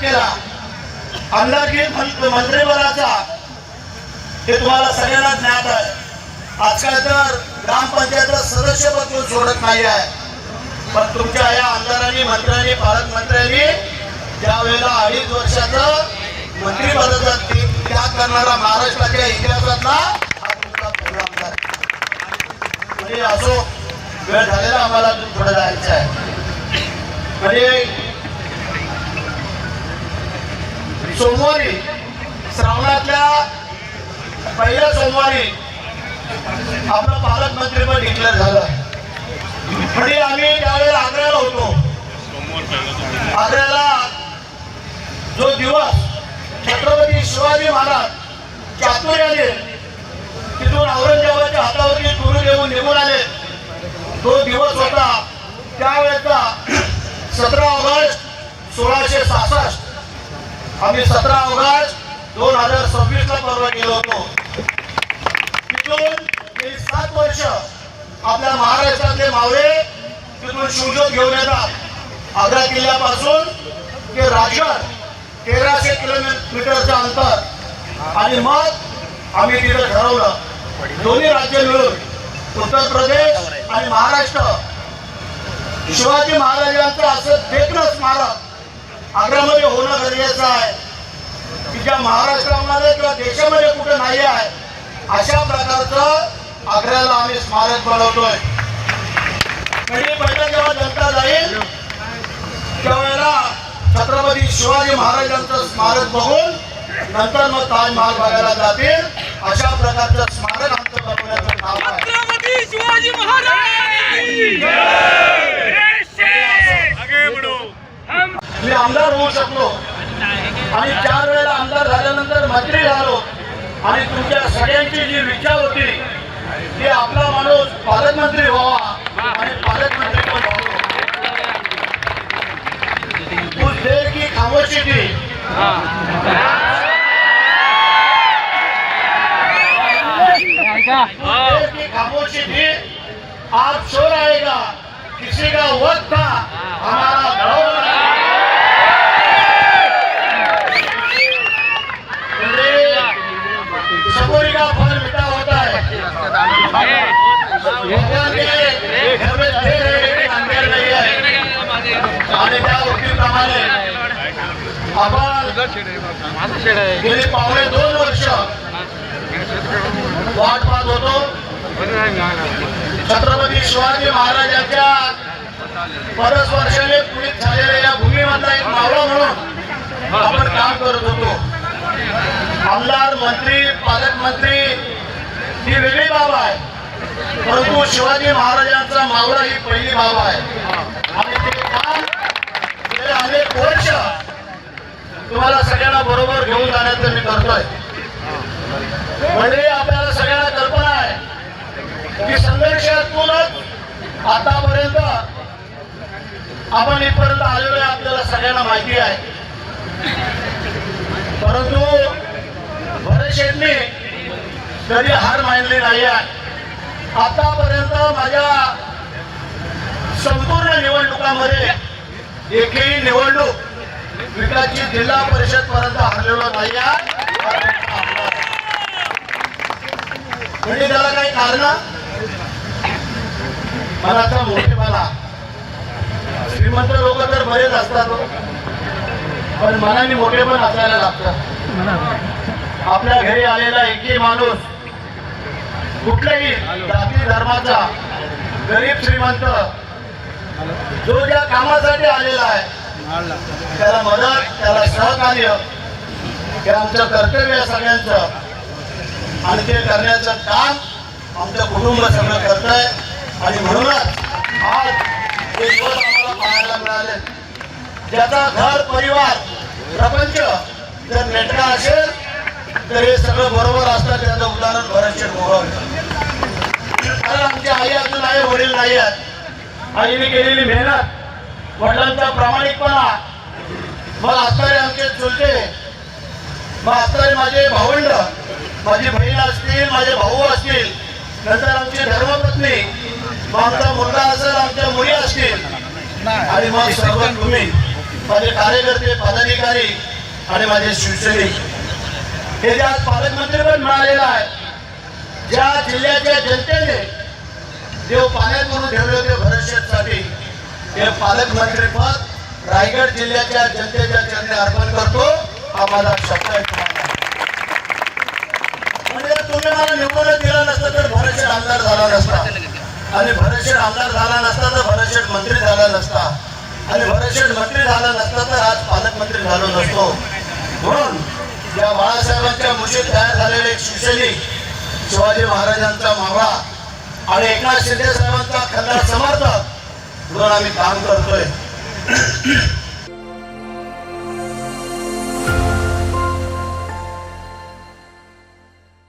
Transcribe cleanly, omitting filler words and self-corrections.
केला आमदारकी मंत्रिपदाचा हे तुम्हाला सगळ्यांना ज्ञात आहे. आजकाल तर ग्रामपंचायतचं सदस्यपद कोण सोडत नाही आहे. पण तुमच्या या आमदारांनी मंत्र्यांनी पालकमंत्र्यांनी ज्या वेळेला 2.5 वर्षाचं मंत्रिपदाचा त्याग करणारा महाराष्ट्राच्या इतिहासातला हा तुमचा पहिला आमदार. म्हणजे असो वेळ झालेला आम्हाला थोडं जायचं आहे. म्हणजे सोमवारी श्रावणातल्या पहिल्या सोमवारी आपलं पालकमंत्रीपद डिक्लेअर झालं. म्हणजे आम्ही त्यावेळेला आग्र्याला होतो. आग्र्याला जो दिवस छत्रपती शिवाजी महाराज चातुर्याने तिथून औरंगजेबाच्या हातावरती तुरू घेऊन निघून आले तो दिवस होता. त्यावेळेचा 17 ऑगस्ट 1666 आम्ही 17 ऑगस्ट 2026 ला परवा गेलो होतो. तिथून 7 वर्ष आपल्या महाराष्ट्रातले मावळे तिथून शिवजोत घेऊन येतात. आग्रा किल्ल्यापासून ते राजगड 1300 किलोमीटरचं अंतर. आणि मग आम्ही तिथं ठरवलं दोन्ही राज्य मिळून उत्तर प्रदेश आणि महाराष्ट्र शिवाजी महाराजांचं असं देखणं स्मारक आग्र्यामध्ये होणं गरजेचं आहे की ज्या महाराष्ट्रामध्ये किंवा देशामध्ये कुठे नाही आहे अशा प्रकारचं आग्र्याला आम्ही स्मारक बनवतोय. म्हणजे पहिला जेव्हा जनता जाईल त्यावेळेला छत्रपती शिवाजी महाराजांचं स्मारक बघून नंतर मग ताजमहाल बघायला जातील. अशा प्रकारचं स्मारक आमचं बनवण्याचं काम आहे. छत्रपती शिवाजी महाराज मी आमदार होऊ शकलो आणि 4 वेळेला आमदार झाल्यानंतर मंत्री झालो. आणि तुमच्या सगळ्यांची जी इच्छा होती की आपला माणूस पालकमंत्री व्हावा आणि पालकमंत्री पण व्हावं. कुछ देर की खामोशी थी. देर की खामोशी थी. आप शोर आएगा किसी का वक्त था हमारा दौर. सबूरी का फल मीठा होता है. भगवान के घर में दे रहे अंधेर नहीं है. आणि त्या गोष्टीप्रमाणे आपण गेली 2.5 वर्ष वाट पाहत होतो. छत्रपती शिवाजी महाराजांच्या परस्पर्शाने पुढील झालेल्या या भूमीमधला एक मावळा म्हणून आपण काम करत होतो. आमदार मंत्री पालकमंत्री ही वेगळी बाब आहे परंतु शिवाजी महाराजांचा मावळा ही पहिली बाब आहे. आणि ते काम गेले अनेक वर्ष तुम्हाला सगळ्यांना बरोबर घेऊन जाण्याचं मी करतोय. म्हणजे आपल्याला सगळ्यांना कल्पना आहे की संघर्षातूनच आतापर्यंत आपण इथपर्यंत आलेलो आहे. आपल्याला सगळ्यांना माहिती आहे. परंतु भरत शेठने कधी हार मानली नाही आहे. आतापर्यंत माझ्या संपूर्ण निवडणुकांमध्ये एकही निवडणूक विकासची जिल्हा परिषद पर्यंत हरलेलो नाही आहे. म्हणजे त्याला काही कारण मनाचा मोठेपणा. श्रीमंत लोक तर बरेच असतात पण मनाने मोठेपण असायला लागतं. आपल्या घरी आलेला एकही माणूस कुठल्याही जाती धर्माचा गरीब श्रीमंत जो ज्या कामासाठी आलेला आहे त्याला मदत त्याला सहकार्य हे आमचं कर्तव्य आहे सगळ्यांचं. आणि ते करण्याचं काम आमचं कुटुंब सगळं करत आहे. आणि म्हणूनच आज हे दिवस आम्हाला पाहायला मिळाले. ज्याचा घर परिवार प्रपंच जर नेटका असेल तर हे सगळं बरोबर असतं. त्याचं उदाहरण भरत शेठ गोगावले. कारण आमची आई अजून आहे वडील नाही आहेत. आईने केलेली मेहनत वडिलांचा प्रामाणिकपणा मग असणारे आमचे चुलते मग असणारे माझे भावंड माझी बहीण असतील माझे भाऊ असतील नंतर आमची धर्मपत्नी मग आमचा मुलगा असेल आमच्या मुली असतील आणि मग सर्व तुम्ही माझे कार्यकर्ते पदाधिकारी आणि माझे शिवसैनिक हे जे आज पालकमंत्री पण मिळालेलं आहे, ज्या जिल्ह्याच्या जनतेने देव पाण्यात म्हणून ठेवले होते भरतशेठसाठी, हे पालकमंत्री पद रायगड जिल्ह्याच्या जनतेच्या चरणी अर्पण करतो. हा माझा शब्द आहे तुम्हाला. म्हणजे तुम्ही मला निवडून दिला नसतं तर भरतशेठ आमदार झाला नसता, आणि भरतशेठ आमदार झाला नसता तर भरतशेठ मंत्री झाला नसता, आणि भरतशेठ मंत्री झाला नसता तर आज पालकमंत्री झालो नसतो. म्हणून या बाळासाहेबांच्या मुशीत तयार झालेले एक शिवसैनिक, शिवाजी महाराजांचा मावळा आणि एकनाथ शिंदे साहेबांचा खंदार समर्थक म्हणून आम्ही काम करतोय.